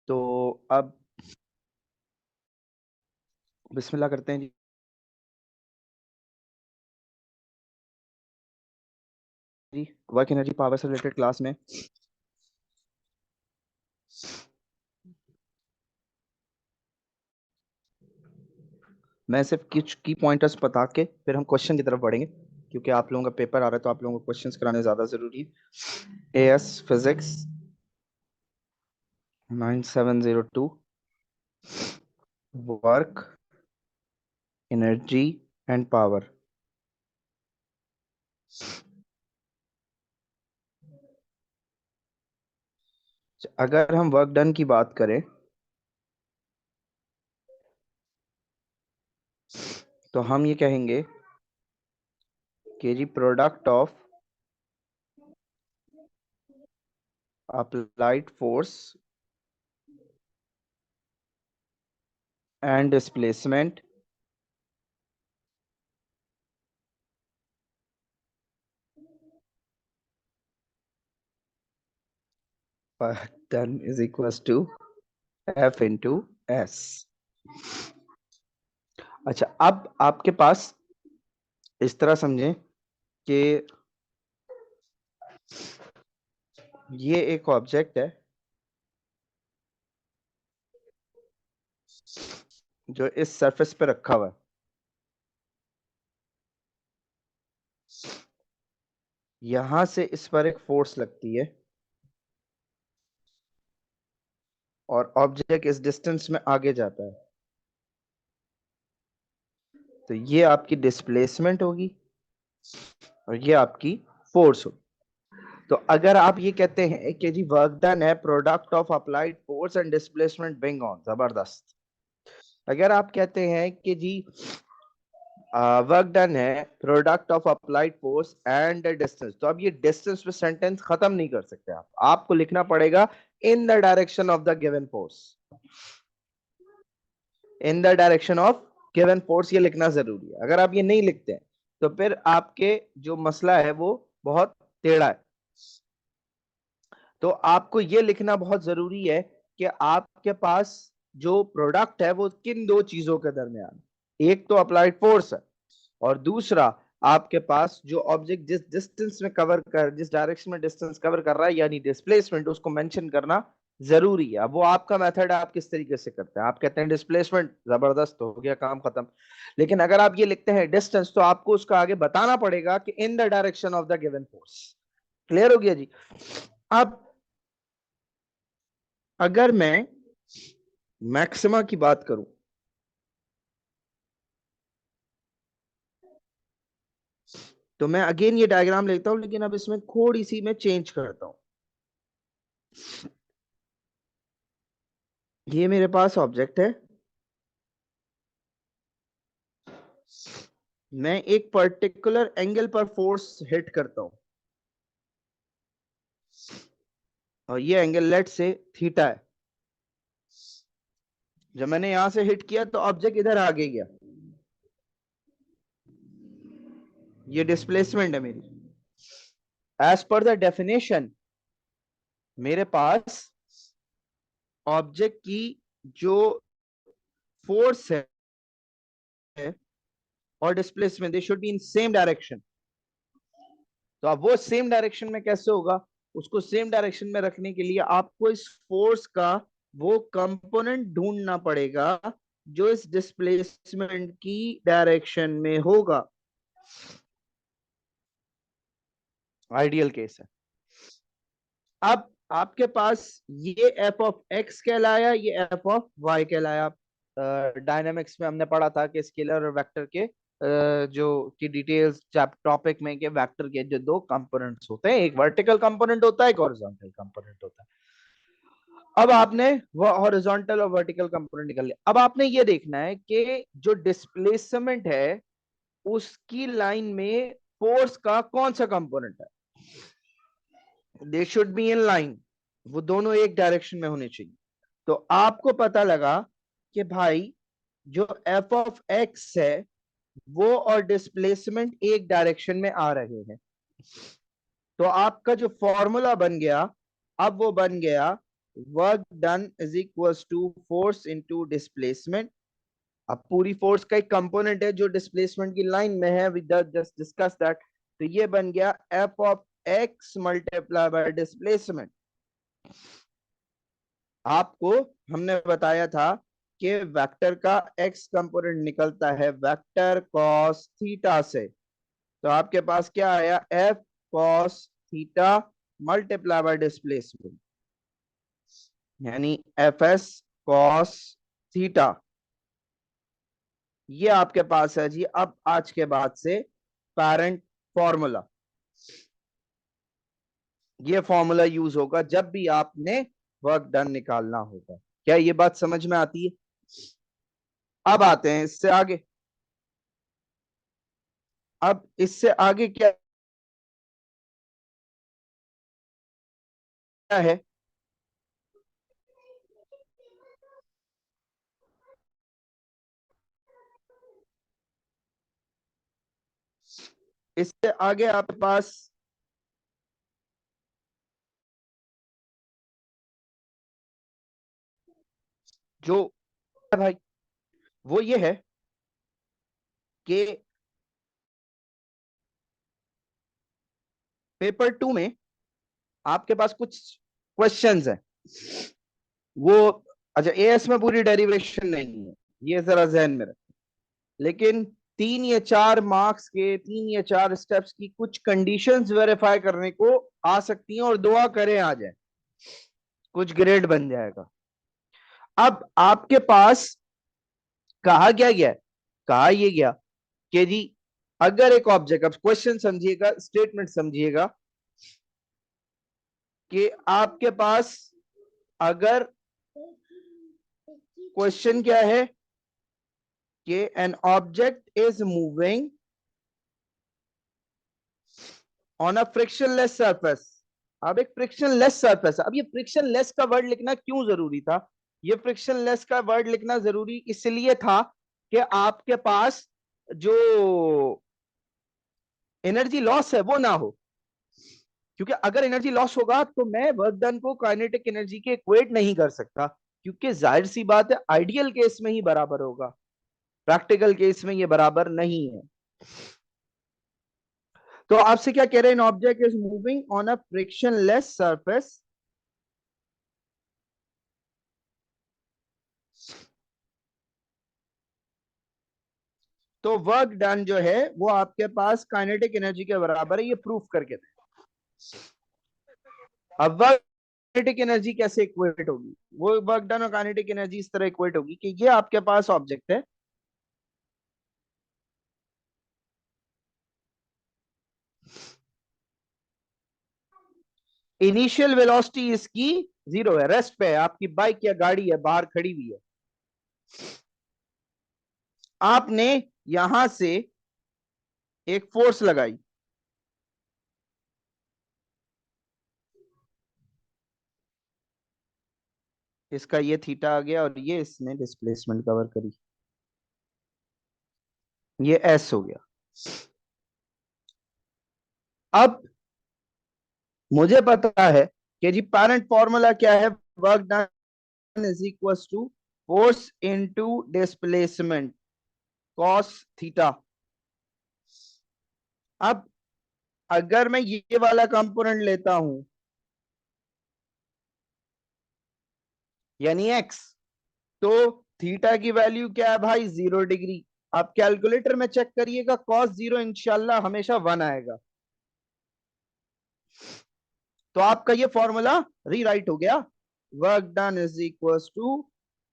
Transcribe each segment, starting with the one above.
तो अब बिस्मिल्लाह करते हैं जी। वर्क एनर्जी पावर से रिलेटेड क्लास में मैं सिर्फ कुछ की पॉइंटर्स बता के फिर हम क्वेश्चन की तरफ बढ़ेंगे, क्योंकि आप लोगों का पेपर आ रहा है तो आप लोगों को क्वेश्चंस कराने ज़्यादा ज़रूरी है। As physics 9702 work energy and power. अगर हम वर्क डन की बात करें तो हम ये कहेंगे कि जी product of applied force and displacement done is equal to F into S. अच्छा, अब आपके पास इस तरह समझें कि ये एक ऑब्जेक्ट है जो इस सरफेस पे रखा हुआ है। यहां से इस पर एक फोर्स लगती है और ऑब्जेक्ट इस डिस्टेंस में आगे जाता है, तो ये आपकी डिस्प्लेसमेंट होगी और ये आपकी फोर्स होगी। तो अगर आप ये कहते हैं कि जी वर्क डन है product of applied force and displacement being on, जबरदस्त। अगर आप कहते हैं कि जी वर्क डन है product of applied force and distance, तो अब ये डिस्टेंस पे सेंटेंस खत्म नहीं कर सकते आप, आपको लिखना पड़ेगा in the direction of the given force. In the direction of given force ये लिखना जरूरी है। अगर आप ये नहीं लिखते हैं तो फिर आपके जो मसला है वो बहुत टेढ़ा है। तो आपको ये लिखना बहुत जरूरी है कि आपके पास जो प्रोडक्ट है वो किन दो चीजों के दरमियान, एक तो अप्लाइड फोर्स है और दूसरा आपके पास जो ऑब्जेक्ट जिस डिस्टेंस में कवर कर, जिस डायरेक्शन में डिस्टेंस कवर कर रहा है यानी डिस्प्लेसमेंट, उसको मेंशन करना जरूरी है। अब वो आपका मेथड है, आप किस तरीके से करते हैं। आप कहते हैं डिस्प्लेसमेंट, जबरदस्त, हो गया काम खत्म। लेकिन अगर आप ये लिखते हैं डिस्टेंस तो आपको उसका आगे बताना पड़ेगा कि in the direction of the given force. Clear हो गया जी। अब अगर मैं मैक्सिमा की बात करूं तो मैं अगेन ये डायग्राम लेता हूं, लेकिन अब इसमें थोड़ी सी मैं चेंज करता हूं। ये मेरे पास ऑब्जेक्ट है, मैं एक पर्टिकुलर एंगल पर फोर्स हिट करता हूं और ये एंगल लेट से थीटा है। जब मैंने यहां से हिट किया तो ऑब्जेक्ट इधर आगे गया, ये डिस्प्लेसमेंट है मेरी। एज पर द डेफिनेशन मेरे पास ऑब्जेक्ट की जो फोर्स है और displacement they should be in same direction. तो अब वो सेम डायरेक्शन में कैसे होगा, उसको सेम डायरेक्शन में रखने के लिए आपको इस फोर्स का वो कंपोनेंट ढूंढना पड़ेगा जो इस डिस्प्लेसमेंट की डायरेक्शन में होगा। आइडियल केस है। अब आपके पास ये एफ ऑफ एक्स कहलाया, ये एफ ऑफ वाई कहलाया। डायनामिक्स में हमने पढ़ा था कि स्केलर और वेक्टर के जो की डिटेल्स टॉपिक में के वेक्टर के जो दो कंपोनेंट्स होते हैं, एक वर्टिकल कंपोनेंट होता है, एक हॉरिजॉन्टल कंपोनेंट होता है। अब आपने वो हॉरिजॉन्टल और वर्टिकल कंपोनेंट निकाल लिया। अब आपने ये देखना है कि जो डिस्प्लेसमेंट है उसकी लाइन में फोर्स का कौन सा कंपोनेंट है। They should be in line, वो दोनों एक डायरेक्शन में होने चाहिए। तो आपको पता लगा कि भाई जो एफ ऑफ एक्स है वो और डिस्प्लेसमेंट एक डायरेक्शन में आ रहे हैं। तो आपका जो फॉर्मूला बन गया, अब वो बन गया work done is equal to force into displacement. अब पूरी फोर्स का एक कंपोनेंट है जो डिस्प्लेसमेंट की लाइन में है, वी जस्ट डिस्कस दैट। तो ये बन गया F of x multiply by displacement. आपको हमने बताया था कि वेक्टर का एक्स कंपोनेंट निकलता है वेक्टर कॉस थीटा से। तो आपके पास क्या आया, F cos theta multiply by displacement, यानी एफ एस कॉस थीटा। ये आपके पास है जी। अब आज के बाद से पेरेंट फॉर्मूला, ये फॉर्मूला यूज होगा जब भी आपने वर्क डन निकालना होगा। क्या ये बात समझ में आती है? अब आते हैं इससे आगे। अब इससे आगे क्या है? इससे आगे आपके पास जो है भाई, वो ये है कि पेपर 2 में आपके पास कुछ क्वेश्चंस हैं। वो अच्छा, एएस में पूरी डेरिवेशन नहीं है, ये जरा जहन में रख। लेकिन 3 या 4 मार्क्स के 3 या 4 स्टेप्स की कुछ कंडीशंस वेरीफाई करने को आ सकती हैं, और दुआ करें आ जाए, कुछ ग्रेड बन जाएगा। अब आपके पास कहा क्या गया है, कहा ये गया कि जी अगर एक ऑब्जेक्ट, अब क्वेश्चन समझिएगा, स्टेटमेंट समझिएगा, कि आपके पास अगर क्वेश्चन क्या है कि an object is moving on a frictionless surface. अब एक फ्रिक्शनलेस सरफेस है। अब ये फ्रिक्शनलेस का वर्ड लिखना क्यों जरूरी था? ये फ्रिक्शनलेस का वर्ड लिखना जरूरी इसलिए था कि आपके पास जो एनर्जी लॉस है वो ना हो। क्योंकि अगर एनर्जी लॉस होगा तो मैं वर्क डन को काइनेटिक एनर्जी के इक्वेट नहीं कर सकता, क्योंकि जाहिर सी बात है आइडियल केस में ही बराबर होगा, प्रैक्टिकल केस में ये बराबर नहीं है। तो आपसे क्या कह रहे हैं, an object is moving on a frictionless surface, तो वर्क डन जो है वो आपके पास काइनेटिक एनर्जी के बराबर है, ये प्रूफ करके दें। अब वर्क काइनेटिक एनर्जी कैसे इक्वेट होगी? वो वर्क डन और काइनेटिक एनर्जी इस तरह इक्वेट होगी कि ये आपके पास ऑब्जेक्ट है, इनिशियल वेलोसिटी इसकी 0 है, रेस्ट पे है, आपकी बाइक या गाड़ी है बाहर खड़ी हुई है। आपने यहां से एक फोर्स लगाई, इसका ये थीटा आ गया, और ये इसने डिस्प्लेसमेंट कवर करी, ये एस हो गया। अब मुझे पता है कि जी पेरेंट फॉर्मूला क्या है, work done is equal to force into displacement cos theta. अब अगर मैं ये वाला कंपोनेंट लेता हूं, यानी एक्स, तो थीटा की वैल्यू क्या है भाई, 0 डिग्री। आप कैलकुलेटर में चेक करिएगा, कॉस 0 इंशाल्लाह हमेशा 1 आएगा। तो आपका ये फॉर्मूला रीराइट हो गया, work done is equal to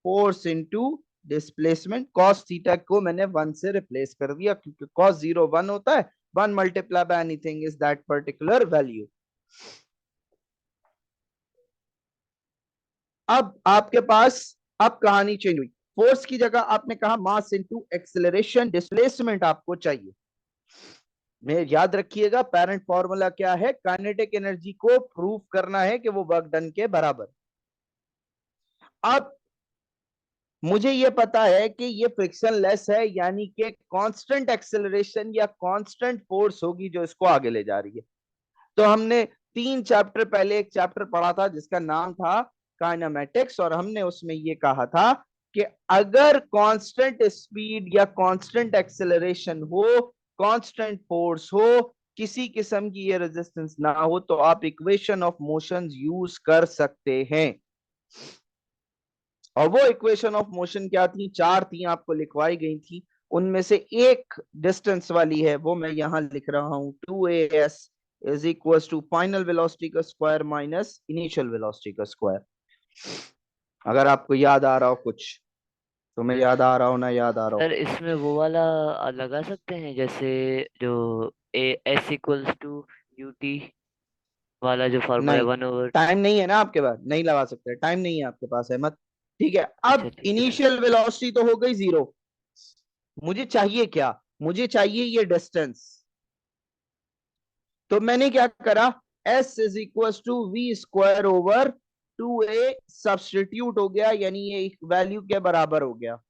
force into displacement cos theta को मैंने 1 से रिप्लेस कर दिया, क्योंकि कॉस 0 1 होता है, 1 multiply by anything is that particular value. अब आपके पास, अब कहानी चेंज हुई, फोर्स की जगह आपने कहा मास इनटू एक्सेलरेशन डिस्प्लेसमेंट आपको चाहिए। मैं याद रखिएगा पेरेंट फॉर्मूला क्या है, काइनेटिक एनर्जी को प्रूव करना है कि वो वर्क डन के बराबर। अब मुझे ये पता है कि ये फ्रिक्शन लेस है, यानी कि कांस्टेंट एक्सेलरेशन या कांस्टेंट फोर्स होगी जो इसको आगे ले जा रही है। तो हमने 3 चैप्टर पहले एक चैप्टर पढ़ा था जिसका नाम था काइनेमेटिक्स, और हमने उसमें ये कहा था कि अगर कांस्टेंट स्पीड या कांस्टेंट एक्सेलरेशन हो, कांस्टेंट फोर्स हो, किसी किस्म की ये रेजिस्टेंस ना हो, तो आप इक्वेशन ऑफ मोशन यूज कर सकते हैं। और वो इक्वेशन ऑफ मोशन क्या थी? चार थी, आपको लिखवाई गई थी। उनमें से एक डिस्टेंस वाली है, वो मैं यहां लिख रहा हूं, 2as is equal to final velocity का स्क्वायर माइनस इनिशियल वेलोसिटी का स्क्वायर। अगर आपको याद आ रहा हो कुछ, तो मैं याद आ रहा हो ना याद आ रहा हो। सर इसमें वो वाला लगा सकते हैं, जैसे जो A S equals to U T वाला जो फॉर्मूला है, नहीं, 1/। टाइम नहीं है ना आपके पास, नहीं लगा सकते, टाइम नहीं है आपके पास, है मत। ठीक है। अच्छा अब ठीक है सर। इनिशियल वेलोसिटी तो हो गई जीरो। मुझे चाहिए क्या? मुझे चाहिए ये डिस्टेंस। तो मैंने क्या करा, s is equal to V square over 2a substitute हो गया, यानी ये वैल्यू के बराबर हो गया।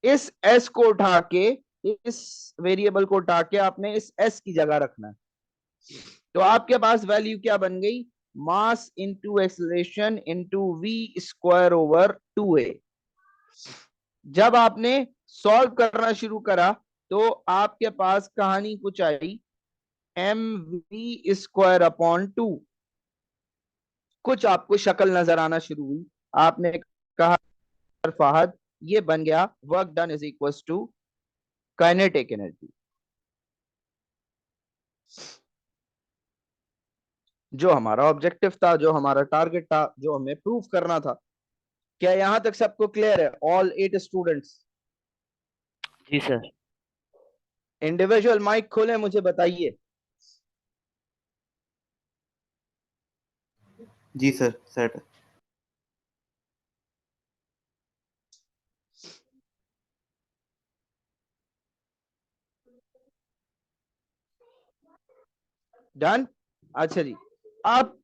इस s को उठा के, इस वेरिएबल को उठा के आपने इस s की जगह रखना है। तो आपके पास वैल्यू क्या बन गई? Mass into acceleration into V square over 2a। जब आपने सॉल्व करना शुरू करा, तो आपके पास कहानी कुछ आई, M V square upon two. कुछ आपको शक्ल नजर आना शुरू हुई। आपने कहा फहद, ये बन गया work done is equal to kinetic energy. जो हमारा ऑब्जेक्टिव था, जो हमारा टारगेट था, जो हमें प्रूव करना था। क्या यहां तक सबको क्लियर है, ऑल 8 स्टूडेंट्स? जी सर। इंडिविजुअल माइक खोले, मुझे बताइए। जी सर, सेट। डन। अच्छा जी। अब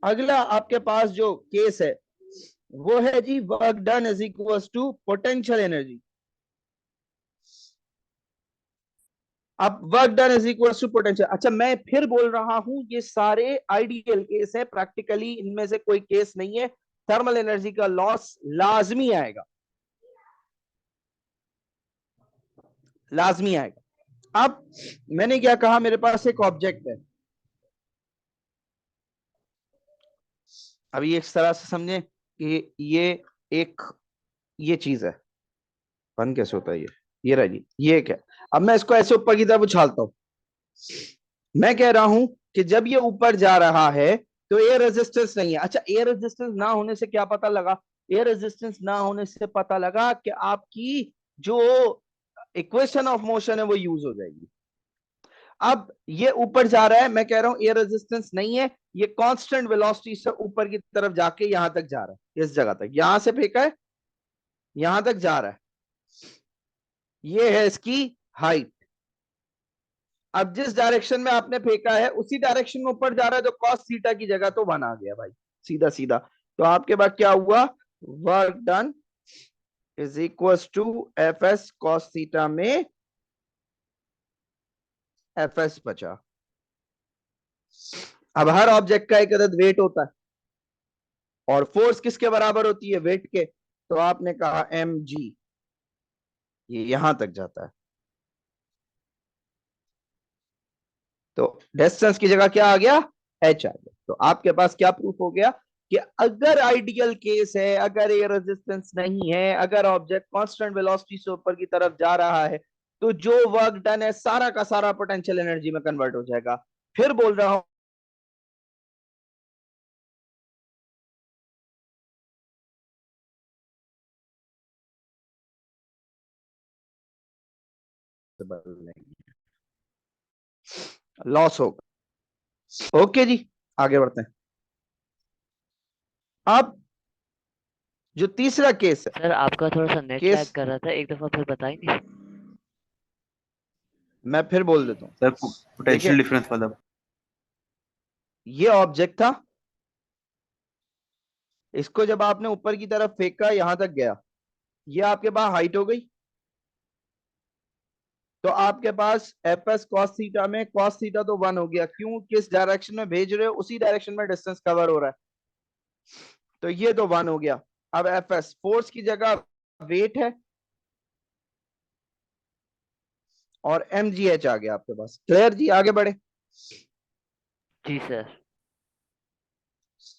अगला आपके पास जो केस है, वो है जी work done is equal to potential energy. अब work done is equal to potential. अच्छा, मैं फिर बोल रहा हूं, ये सारे आइडियल केस है, प्रैक्टिकली इनमें से कोई केस नहीं है थर्मल एनर्जी का लॉस लाजमी आएगा, लाजमी आएगा। अब मैंने क्या कहा, मेरे पास एक ऑब्जेक्ट है। अभी इस तरह से समझे कि एक ये चीज है। बन कैसे होता है ये रहा जी, ये क्या? अब मैं इसको ऐसे ऊपर की तरफ उछालता हूं। मैं कह रहा हूं कि जब ये ऊपर जा रहा है, तो एयर रेजिस्टेंस नहीं है। अच्छा, एयर रेजिस्टेंस ना होने से क्या पता लगा? एयर रेजिस्टेंस ना होने से पता लगा कि आपकी जो इक्वेशन ऑफ मोशन है वो यूज हो जाएगी। अब ये ऊपर जा रहा है, मैं कह रहा हूं एयर रेजिस्टेंस नहीं है, ये कांस्टेंट वेलोसिटी से ऊपर की तरफ जाके यहां तक जा रहा है, इस जगह तक, यहां से फेंका है, यहां तक जा रहा है। ये है इसकी हाइट। अब जिस डायरेक्शन में आपने फेंका है, उसी डायरेक्शन में ऊपर जा रहा है, तो कॉस थीटा की जगह तो वन आ गया भाई, सीधा सीधा। तो आपके पास क्या हुआ? Work done is equal to F S cos theta में एफ एस बचा। अब हर ऑब्जेक्ट का एक अदद वेट होता है, और फोर्स किसके बराबर होती है? वेट के। तो आपने कहा एम जी, ये यहां तक जाता है। तो डिस्टेंस की जगह क्या आ गया? एच आ गया। तो आपके पास क्या प्रूफ हो गया कि अगर आइडियल केस है, अगर ये रेजिस्टेंस नहीं है, अगर ऑब्जेक्ट कांस्टेंट वेलोसिटी से ऊपर की तरफ जा रहा है, तो जो वर्क डन है सारा का सारा पोटेंशियल एनर्जी में कन्वर्ट हो जाएगा। फिर बोल रहा हूं, लॉस होगा। ओके जी, आगे बढ़ते हैं। अब जो तीसरा केस है, सर आपका थोड़ा सा नेट लैग केस कर रहा था, एक दफा फिर बताएंगे। मैं फिर बोल देता हूं। सर पोटेंशियल देखिए, डिफरेंस वाला। ये ऑब्जेक्ट था, इसको जब आपने ऊपर की तरफ फेंका, यहां तक गया, ये आपके पास हाइट हो गई। तो आपके पास एफ एस कॉस थीटा में कॉस थीटा तो 1 हो गया, क्यों, किस डायरेक्शन में भेज रहे हो उसी डायरेक्शन में डिस्टेंस कवर हो रहा है, तो ये तो 1 हो गया। अब एफ एस फोर्स की जगह वेट है और एम जी एच आ गया आपके पास। क्लियर जी, आगे बढ़े। जी सर।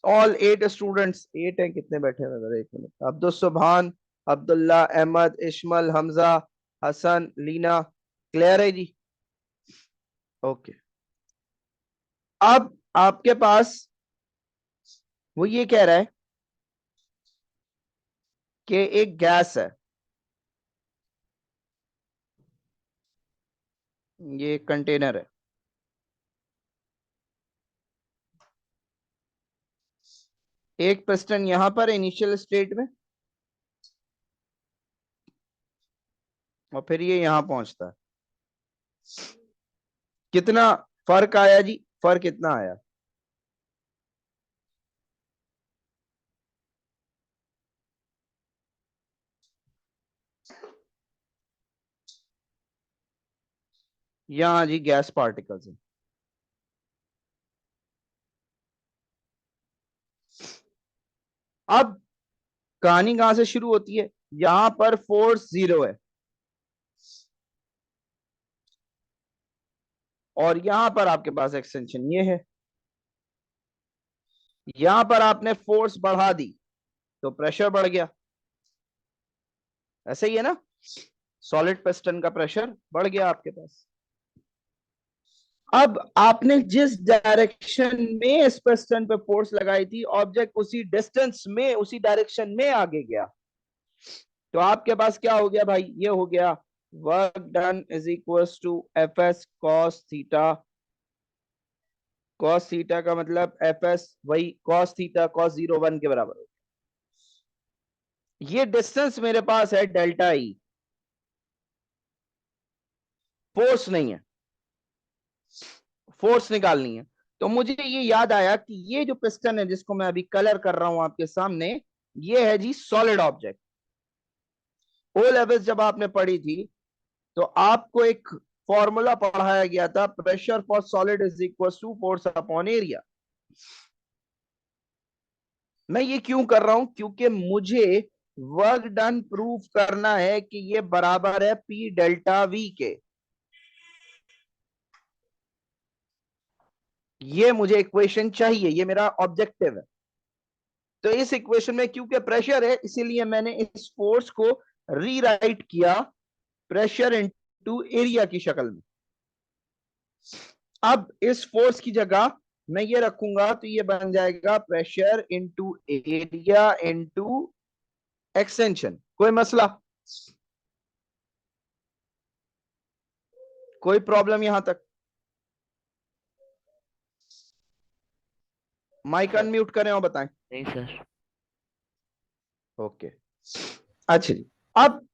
ऑल 8 स्टूडेंट्स, 8 हैं, कितने बैठे हैं जरा एक मिनट, अब्दुल सुभान, अब्दुल्ला, अहमद, इशमल, हमजा, हसन, लीना। क्लियर है जी, ओके। अब आपके पास वो ये कह रहा है कि एक गैस है, ये कंटेनर है, एक पिस्टन यहां पर इनिशियल स्टेट में और फिर ये यहां पहुंचता है। कितना फर्क आया जी, फर्क कितना आया? यहां जी गैस पार्टिकल्स है। अब कहानी कहां से शुरू होती है, यहां पर फोर्स 0 है और यहां पर आपके पास एक्सटेंशन ये है, यहां पर आपने फोर्स बढ़ा दी तो प्रेशर बढ़ गया, ऐसे ही है ना, सॉलिड पिस्टन का प्रेशर बढ़ गया आपके पास। अब आपने जिस डायरेक्शन में इस पिस्टन पे फोर्स लगाई थी, ऑब्जेक्ट उसी डिस्टेंस में उसी डायरेक्शन में आगे गया, तो आपके पास क्या हो गया भाई, ये हो गया work done is equal to F S cos theta. Cos theta का मतलब एफ एस वही कॉस थीटा कॉस 0 1 के बराबर हो। ये डिस्टेंस मेरे पास है डेल्टा ई, फोर्स नहीं है, फोर्स निकालनी है। तो मुझे ये याद आया कि ये जो पिस्टन है जिसको मैं अभी कलर कर रहा हूं आपके सामने, ये है जी सॉलिड ऑब्जेक्ट। ओ लेवल्स जब आपने पढ़ी थी तो आपको एक फॉर्मूला पढ़ाया गया था, pressure for solid is equal to force upon area. मैं ये क्यों कर रहा हूं, क्योंकि मुझे वर्क डन प्रूव करना है कि ये बराबर है पी डेल्टा वी के। ये मुझे इक्वेशन चाहिए, ये मेरा ऑब्जेक्टिव है। तो इस इक्वेशन में क्योंकि प्रेशर है इसीलिए मैंने इस फोर्स को रीराइट किया प्रेशर इनटू एरिया की शक्ल में। अब इस फोर्स की जगह मैं ये रखूंगा तो ये बन जाएगा pressure into area into extension. कोई मसला, कोई प्रॉब्लम यहां तक? माइक सर अनम्यूट करें और बताएं। नहीं सर। ओके, अच्छा जी। अब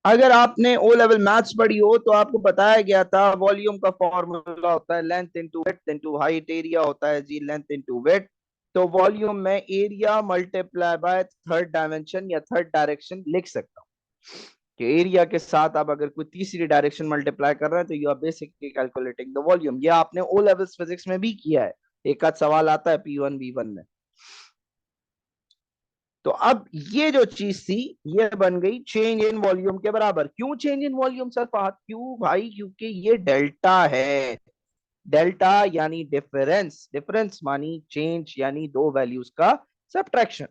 अगर आपने ओ लेवल मैथ्स पढ़ी हो तो आपको बताया गया था वॉल्यूम का फॉर्मूला होता है length into width into height, area होता है जी लेंथ इनटू विड्थ। तो वॉल्यूम में area multiply by third dimension या थर्ड डायरेक्शन लिख सकता हूं कि एरिया के साथ आप अगर कोई तीसरी डायरेक्शन मल्टीप्लाई कर रहे हैं तो you are basically calculating the volume. ये आपने ओ लेवल्स फिजिक्स में भी किया है, एक आध सवाल आता है P1 V1 में। तो अब ये जो चीज थी ये बन गई चेंज इन वॉल्यूम के बराबर। क्यों change in volume sir Fahad, क्यों भाई? क्योंकि ये डेल्टा है, डेल्टा यानी डिफरेंस, डिफरेंस मानी चेंज यानी दो वैल्यूज का सब्ट्रैक्शन।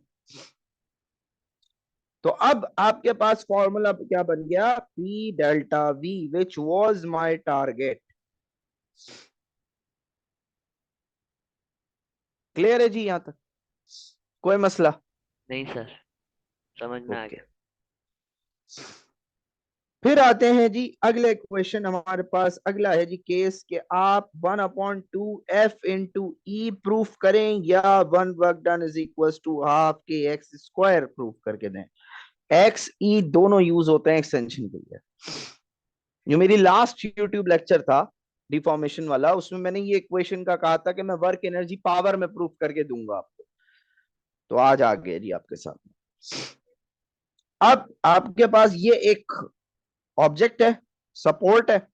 तो अब आपके पास फॉर्मूला क्या बन गया, P delta we which was my target. Clear है जी यहां तक, कोई मसला? नहीं सर, समझ में आ ओके, गया। फिर आते हैं जी अगले क्वेश्चन हमारे पास। अगला है जी केस के आप 1/2 f/e प्रूफ करें या 1 work done is equal to half K X square proof करके दें। एक्स ई दोनों यूज होते हैं एक्सटेंशन के लिए। जो मेरी लास्ट यूट्यूब लेक्चर था डिफॉर्मेशन वाला, उसमें मैंने ये इक्वेशन का कहा था कि मैं वर्क एनर्जी पावर में प्रूफ करके दूंगा आपको। तो आज आ गए जी आपके साथ। अब आपके पास ये एक ऑब्जेक्ट है सपोर्ट है,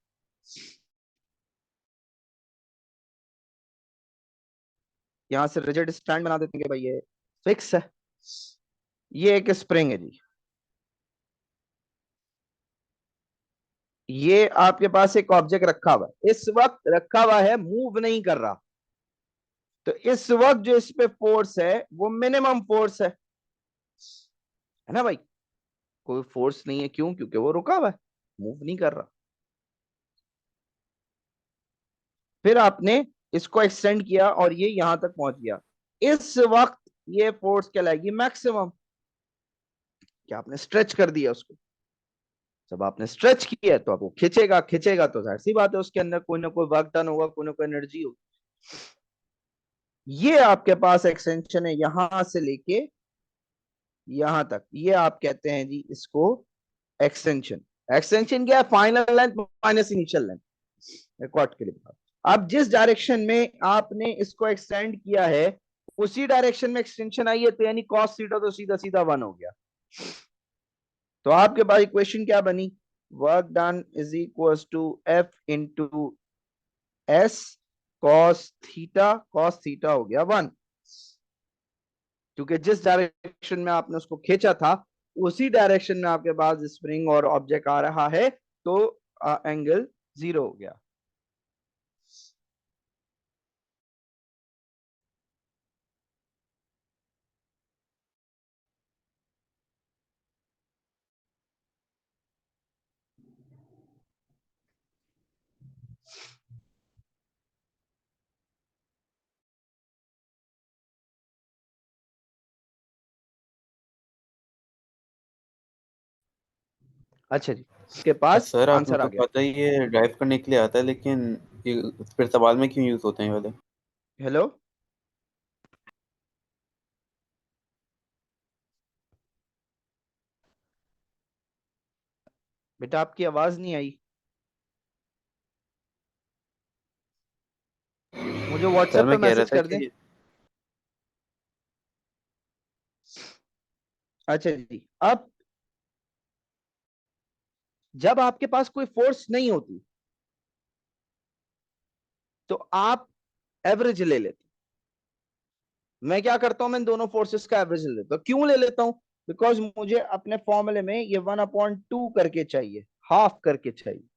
यहां से रिजिड स्टैंड बना देते हैं कि भाई ये फिक्स है। ये एक स्प्रिंग है जी, ये आपके पास एक ऑब्जेक्ट रखा हुआ है, इस वक्त रखा हुआ है, मूव नहीं कर रहा, तो इस वक्त जो इस पे फोर्स है वो मिनिमम फोर्स है ना भाई। कोई फोर्स नहीं है, क्यों? क्योंकि वो रुका हुआ है, मूव नहीं कर रहा। फिर आपने इसको एक्सटेंड किया और ये यहां तक पहुंच गया, इस वक्त ये फोर्स कहलाएगी मैक्सिमम। क्या आपने स्ट्रेच कर दिया उसको, जब आपने स्ट्रेच किया तो आपको खींचेगा, खींचेगा तो जाहिर सी बात है उसके अंदर कोई ना कोई वर्क डन होगा, कोई ना कोई एनर्जी होगी। ये आपके पास एक्सटेंशन है यहां से लेके यहां तक, ये आप कहते हैं जी इसको एक्सटेंशन। एक्सटेंशन क्या है? Final length minus initial length, record के लिए बता। अब जिस डायरेक्शन में आपने इसको एक्सटेंड किया है उसी डायरेक्शन में एक्सटेंशन आई है, तो यानी कॉस थीटा तो सीधा सीधा 1 हो गया। तो आपके पास इक्वेशन क्या बनी? Work done is equal to F into S cos theta हो गया 1, क्योंकि जिस डायरेक्शन में आपने उसको खींचा था उसी डायरेक्शन में आपके पास स्प्रिंग और ऑब्जेक्ट आ रहा है, तो एंगल 0 हो गया। अच्छा जी, इसके पास सर आपने आंसर आ तो गया। पता ही है ड्राइव करने के लिए आता है, लेकिन ये फिर सवाल में क्यों यूज होते हैं ये वाले? हेलो, बेटा आपकी आवाज नहीं आई, मुझे सर व्हाट्सएप पे मैं कह रहा मैसेज था कर दें। कि अच्छा जी, अब जब आपके पास कोई फोर्स नहीं होती तो आप एवरेज ले लेते। मैं क्या करता हूं, मैं दोनों फोर्सेस का एवरेज ले लेता हूं। क्यों ले लेता हूं? बिकॉज मुझे अपने फॉर्मूले में ये 1/2 करके चाहिए, हाफ करके चाहिए।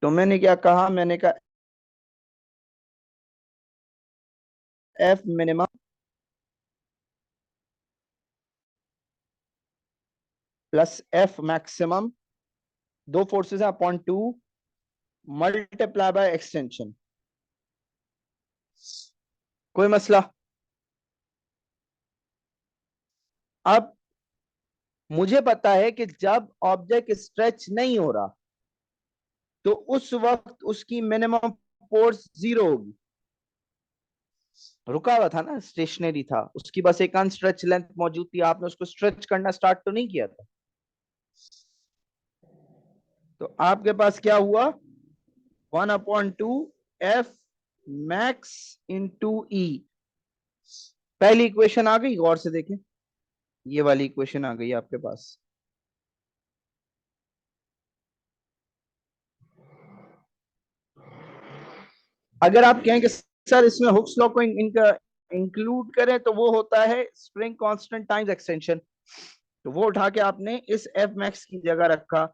तो मैंने क्या कहा, मैंने कहा F minimum plus F maximum, दो फोर्सेस है अपॉन 2 मल्टीप्लाई बाय एक्सटेंशन। कोई मसला? अब मुझे पता है कि जब ऑब्जेक्ट स्ट्रेच नहीं हो रहा तो उस वक्त उसकी मिनिमम फोर्स 0 होगी। रुका हुआ था ना, स्टेशनरी था, उसकी बस एक अनस्ट्रेच लेंथ मौजूद थी, आपने उसको स्ट्रेच करना स्टार्ट तो नहीं किया था। तो आपके पास क्या हुआ? 1/2 एफ मैक्स इंटू ई। पहली इक्वेशन आ गई, गौर से देखें, ये वाली इक्वेशन आ गई आपके पास। अगर आप कहें कि सर इसमें हुक्स लॉ को इनका इंक्लूड करें तो वो होता है स्प्रिंग कांस्टेंट टाइम्स एक्सटेंशन, तो वो उठा के आपने इस एफ मैक्स की जगह रखा,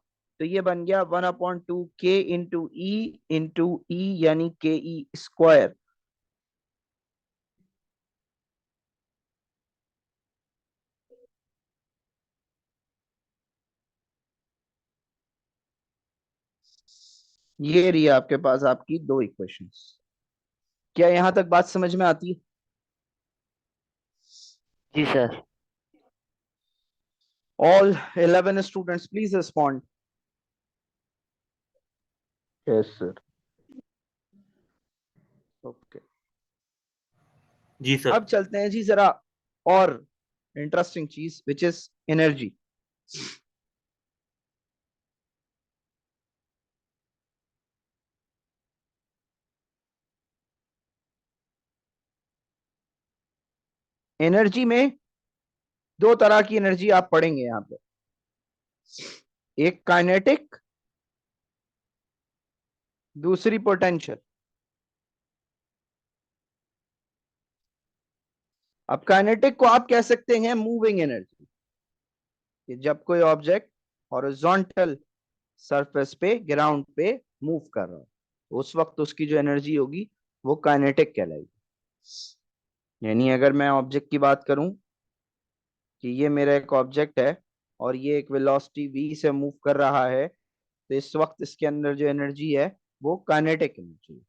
तो ये बन गया 1/2 के इंटू ई यानी के ई स्क्वायर। ये रही आपके पास आपकी दो इक्वेशंस। क्या यहां तक बात समझ में आती है? जी sir. All 11 students please respond. Yes sir. Okay, जी सर। अब चलते हैं जी जरा और इंटरेस्टिंग चीज विच इज एनर्जी। एनर्जी में दो तरह की एनर्जी आप पढ़ेंगे यहां पे, एक काइनेटिक दूसरी पोटेंशियल। अब काइनेटिक को आप कह सकते हैं मूविंग एनर्जी, कि जब कोई ऑब्जेक्ट हॉरिजॉन्टल सरफेस पे, ग्राउंड पे मूव कर रहा हो, तो उस वक्त उसकी जो एनर्जी होगी वो काइनेटिक कहलाएगी। यानी अगर मैं ऑब्जेक्ट की बात करूं कि ये मेरा एक ऑब्जेक्ट है और ये एक वेलोसिटी v से मूव कर रहा है, तो इस वक्त इसके अंदर जो एनर्जी है वो काइनेटिक एनर्जी है।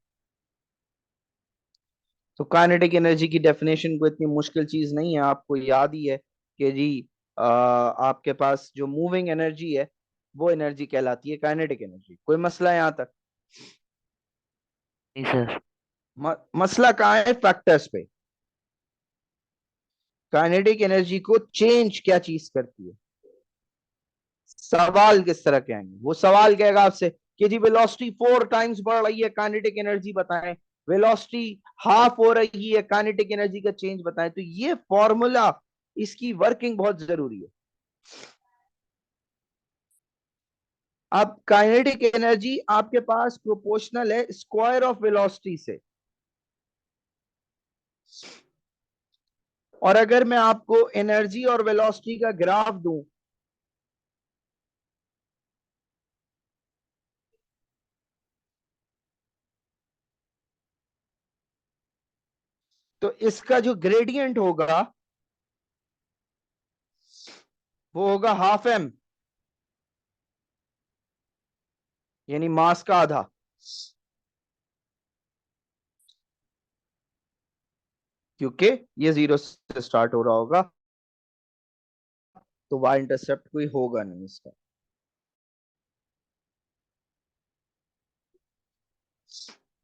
तो काइनेटिक एनर्जी की डेफिनेशन को इतनी मुश्किल चीज नहीं है, आपको याद ही है कि जी आपके पास जो मूविंग एनर्जी है वो एनर्जी कहलाती है काइनेटिक एनर्जी। कोई मसला है यहाँ तक? नहीं सर। मसला कहाँ है? फैक्टर्स पे। काइनेटिक एनर्जी को चेंज क्या चीज करती है? सवाल किस तरह के आएंगे? वो सवाल कहेगा आपसे कि जी वेलोसिटी 4 टाइम्स बढ़ रही है, काइनेटिक एनर्जी बताएं। वेलोसिटी हाफ हो रही है, काइनेटिक एनर्जी का चेंज बताएं। तो ये फॉर्मूला, इसकी वर्किंग बहुत जरूरी है। अब काइनेटिक एनर्जी आपके पास प्रोपोर्शनल है स्क्वायर ऑफ वेलोसिटी से। और अगर मैं आपको एनर्जी और वेलोसिटी का ग्राफ दूं, तो इसका जो ग्रेडियंट होगा वो होगा हाफ एम, यानी मास का आधा। क्योंकि ये 0 से स्टार्ट हो रहा होगा, तो y इंटरसेप्ट कोई होगा नहीं इसका।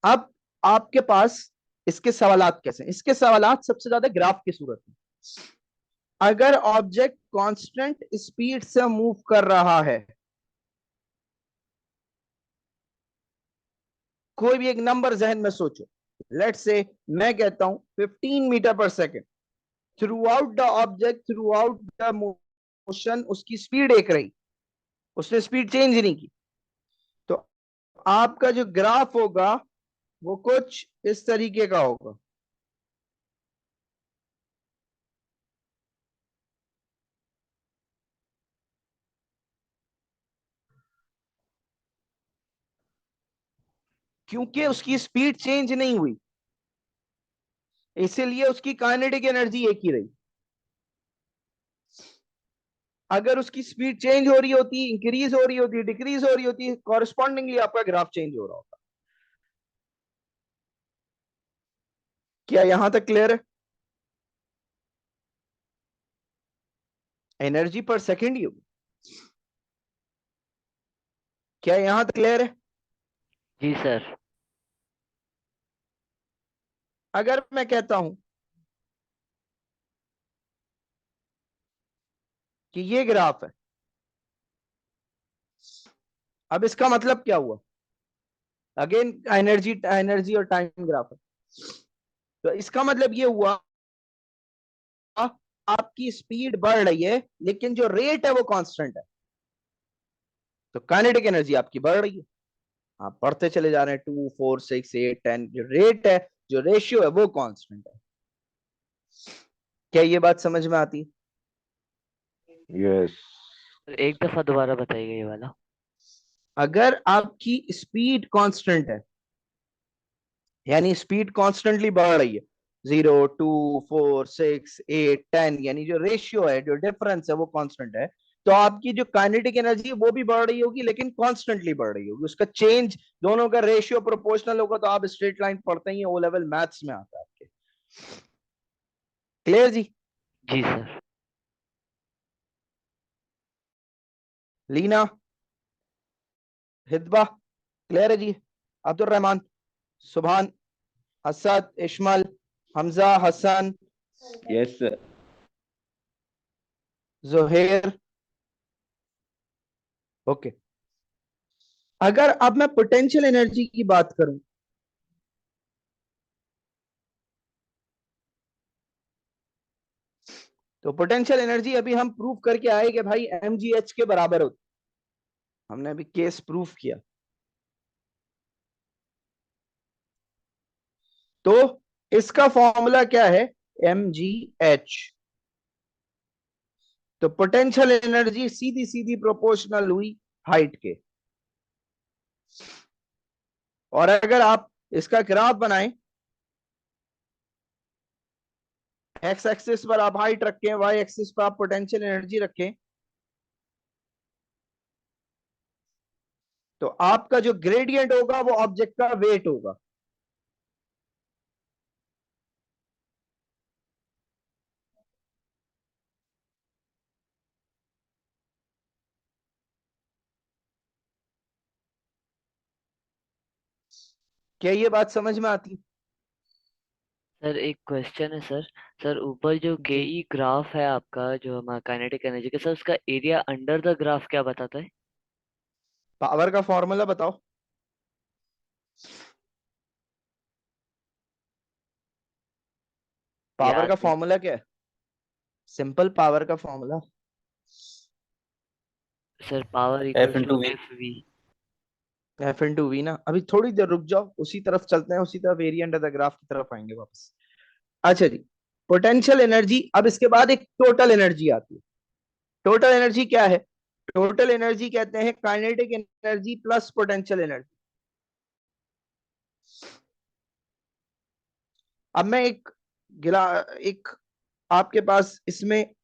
अब आपके पास इसके सवालात कैसे? इसके सवालात सबसे ज्यादा ग्राफ की सूरत में। अगर ऑब्जेक्ट कांस्टेंट स्पीड से मूव कर रहा है, कोई भी एक नंबर जहन में सोचो, लेट्स से मैं कहता हूं 15 मीटर पर second, through out the object, through out the motion उसकी स्पीड एक रही, उसने स्पीड चेंज नहीं की। तो आपका जो ग्राफ होगा वो कुछ इस तरीके का होगा। क्योंकि उसकी स्पीड चेंज नहीं हुई, इसीलिए उसकी काइनेटिक एनर्जी एक ही रही। अगर उसकी स्पीड चेंज हो रही होती, इंक्रीज हो रही होती, डिक्रीज हो रही होती, कॉरस्पॉन्डिंगली आपका ग्राफ चेंज हो रहा होता। क्या यहां तक क्लियर है? एनर्जी पर सेकेंड ही होगी। क्या यहां तक क्लियर है? जी सर। अगर मैं कहता हूं कि ये ग्राफ है, अब इसका मतलब क्या हुआ? अगेन एनर्जी, एनर्जी और टाइम ग्राफ है, तो इसका मतलब ये हुआ आपकी स्पीड बढ़ रही है लेकिन जो रेट है वो कांस्टेंट है। तो काइनेटिक एनर्जी आपकी बढ़ रही है, आप बढ़ते चले जा रहे हैं, 2 4 6 8 10। जो रेट है, जो रेशियो है वो कांस्टेंट है। क्या ये बात समझ में आती? यस। एक दफा दोबारा बताइए ये वाला। अगर आपकी स्पीड कांस्टेंट है, यानी स्पीड कॉन्स्टेंटली बढ़ रही है, 0 2 4 6 8 10, यानी जो रेशियो है, जो डिफरेंस है वो कांस्टेंट है, तो आपकी जो काइनेटिक एनर्जी है वो भी बढ़ रही होगी लेकिन कॉन्स्टेंटली बढ़ रही होगी। उसका चेंज, दोनों का रेशियो प्रोपोर्शनल होगा। तो आप स्ट्रेट लाइन पढ़ते ही ओ लेवल मैथ्स में आता है आपके। क्लियर जी? जी सर। लीना, हिदबा, क्लियर है जी? Abdul Rahman, Subhan, Asad, Ishmal, Hamza, Hasan, yes sir. Zoher. Okay. अगर अब मैं पोटेंशियल एनर्जी की बात करूं, तो पोटेंशियल एनर्जी अभी हम प्रूव करके आए कि भाई mgh के बराबर होती। हमने अभी केस प्रूफ किया। तो इसका फॉर्मूला क्या है, mgh। तो पोटेंशियल एनर्जी सीधी सीधी प्रोपोर्शनल हुई हाइट के। और अगर आप इसका ग्राफ बनाएं, एक्स एक्सिस पर आप हाइट रखें, वाई एक्सिस पर आप पोटेंशियल एनर्जी रखें, तो आपका जो ग्रेडियंट होगा वो ऑब्जेक्ट का वेट होगा। क्या ये बात समझ में आती? सर एक क्वेश्चन है सर। सर ऊपर जो के जी, ई ग्राफ है आपका, जो हमारा काइनेटिक एनर्जी का, सर उसका एरिया अंडर द ग्राफ क्या बताता है? पावर का फॉर्मूला बताओ। पावर याद का नहीं। फॉर्मूला क्या है? सिंपल पावर का formula sir power F equals to into V. F V. F into V ना। अभी थोड़ी देर रुक जाओ, उसी तरफ चलते हैं, उसी तरफ एरिया अंडर द ग्राफ की तरफ आएंगे वापस। अच्छा जी, पोटेंशियल एनर्जी। अब इसके बाद एक टोटल एनर्जी आती है। टोटल एनर्जी क्या है? टोटल एनर्जी कहते हैं kinetic energy plus potential energy. अब मैं गिला एक आपके पास इसमें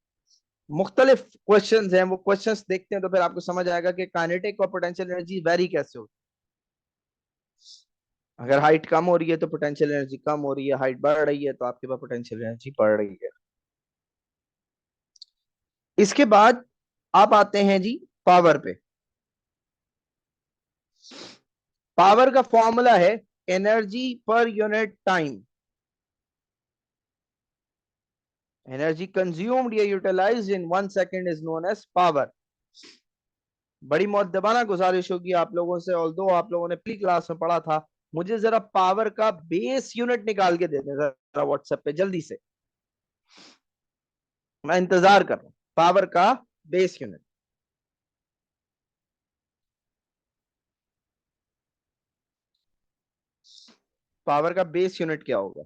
मुख्तलिफ क्वेश्चंस हैं, वो क्वेश्चंस देखते हैं तो फिर आपको समझ आएगा कि काइनेटिक और पोटेंशियल एनर्जी वेरी कैसे होती है। अगर हाइट कम हो रही है तो पोटेंशियल एनर्जी कम हो रही है, हाइट बढ़ रही है तो आपके पास पोटेंशियल एनर्जी बढ़ रही है। इसके बाद आप आते हैं जी पावर पे। पावर का फॉर्मूला है energy per unit time. Energy consumed या utilised in 1 second is known as power. बड़ी मुअद्दबाना गुजारिश होगी आप लोगों से, ऑल्दो आप लोगों ने प्री क्लास में पढ़ा था, मुझे जरा पावर का बेस यूनिट निकाल के दे दें जरा व्हाट्सएप पे जल्दी से। मैं इंतजार कर रहा हूं पावर का बेस यूनिट। पावर का बेस यूनिट क्या होगा?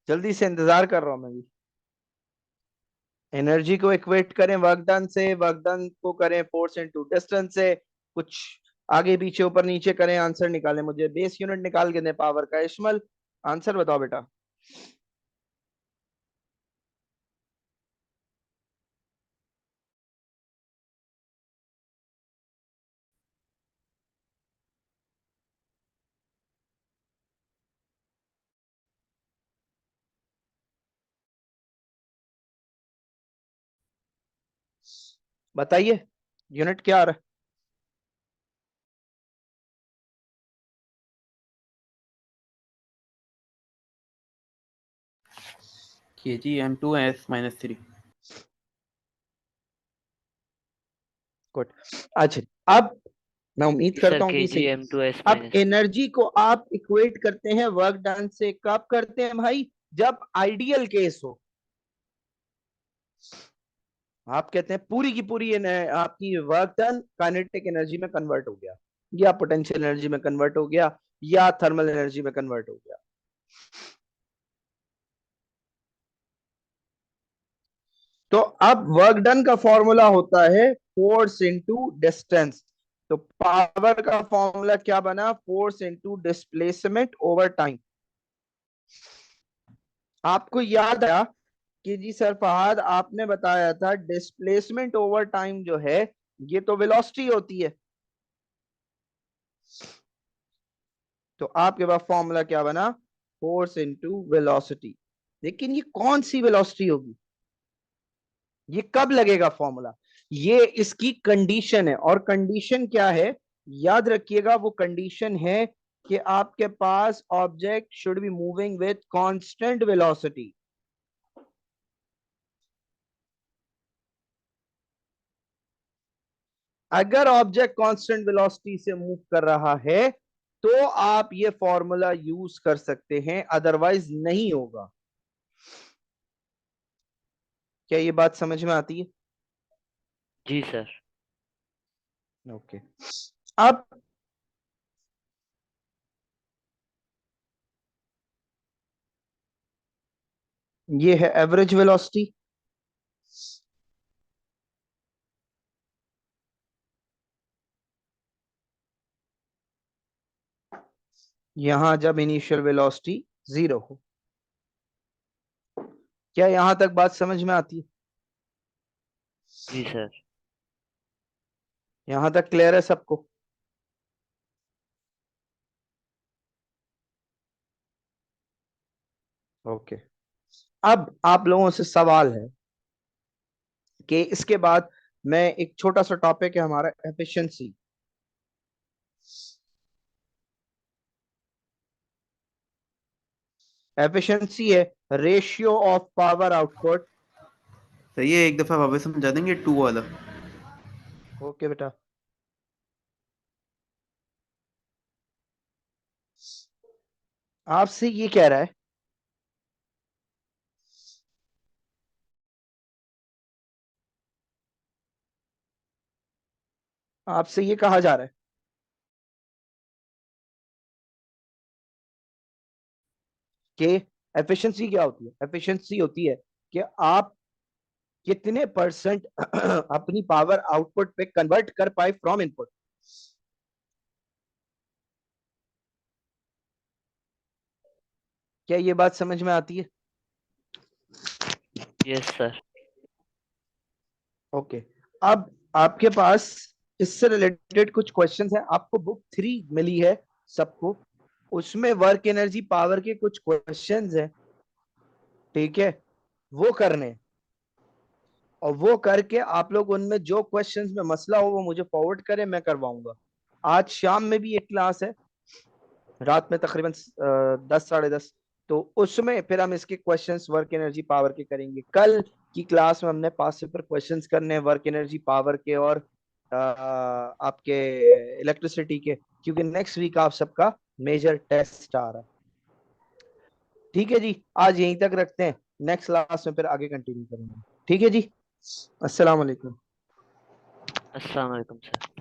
जल्दी से इंतजार कर रहा हूं मैं भी। एनर्जी को इक्वेट करें वर्क डन से, वर्क डन को करें फोर्स इनटू डिस्टेंस से, कुछ आगे पीछे ऊपर नीचे करें, आंसर निकालें, मुझे बेस यूनिट निकाल के दें पावर का। इश्मल आंसर बताओ बेटा। बताइए यूनिट क्या आ रहा है? kg m2s-3। गुड। अच्छा, अब मैं उम्मीद सर करता हूँ के कि जी सही। एम टू एस अब माइनस थ्री। एनर्जी को आप इक्वेट करते हैं वर्क डन से, कब करते हैं भाई? जब आइडियल केस हो। आप कहते हैं पूरी की पूरी आपकी वर्क डन काइनेटिक एनर्जी में कन्वर्ट हो गया, या पोटेंशियल एनर्जी में कन्वर्ट हो गया, या थर्मल एनर्जी में कन्वर्ट हो गया। तो अब वर्क डन का फॉर्मूला होता है फोर्स इनटू डिस्टेंस। तो पावर का फॉर्मूला क्या बना? Force into displacement over time. आपको याद आया कि जी सर फहद आपने बताया था डिस्प्लेसमेंट ओवर टाइम जो है ये तो वेलोसिटी होती है। तो आपके पास फॉर्मूला क्या बना? Force into velocity. लेकिन ये कौन सी वेलोसिटी होगी? ये कब लगेगा फॉर्मूला? ये इसकी कंडीशन है, और कंडीशन क्या है? याद रखिएगा, वो कंडीशन है कि आपके पास object should be moving with constant velocity. अगर ऑब्जेक्ट कांस्टेंट वेलोसिटी से मूव कर रहा है तो आप ये फॉर्मूला यूज कर सकते हैं, अदरवाइज नहीं होगा। क्या ये बात समझ में आती है? जी सर। ओके। अब ये है एवरेज वेलोसिटी, यहां जब इनिशियल वेलोसिटी 0 हो। क्या यहां तक बात समझ में आती है? जी सर। यहां तक क्लियर है सबको? ओके। अब आप लोगों से सवाल है कि इसके बाद मैं एक छोटा सा टॉपिक है हमारा एफिशिएंसी। एफिशिएंसी है रेशियो ऑफ पावर आउटपुट। तो ये एक दफा वापस समझा देंगे 2 वाला। ओके बेटा। आपसे ये कह रहा है आपसे ये कहा जा रहा है कि एफिशिएंसी क्या होती है? एफिशिएंसी होती है कि आप कितने परसेंट अपनी पावर आउटपुट पे कन्वर्ट कर पाए फ्रॉम इनपुट। क्या ये बात समझ में आती है? Yes sir. ओके। अब आपके पास इससे रिलेटेड कुछ क्वेश्चंस हैं, आपको बुक 3 मिली है सबको, उसमें वर्क एनर्जी पावर के कुछ क्वेश्चंस हैं, ठीक है? वो करने हैं। और वो करके आप लोग उनमें जो क्वेश्चंस में मसला हो वो मुझे फॉरवर्ड करें, मैं करवाऊंगा। आज शाम में भी एक क्लास है, रात में तकरीबन 10 साढ़े 10, तो उसमें फिर हम इसके क्वेश्चंस वर्क एनर्जी पावर के करेंगे। कल की क्लास में हमने पास पेपर क्वेश्चंस करने हैं वर्क एनर्जी पावर के और आपके इलेक्ट्रिसिटी के, क्योंकि नेक्स्ट वीक आप सबका मेजर टेस्ट आ रहा है। ठीक है जी, आज यहीं तक रखते हैं, नेक्स्ट क्लास में फिर आगे कंटिन्यू करेंगे। ठीक है जी, अस्सलाम वालेकुम। अस्सलाम वालेकुम सर।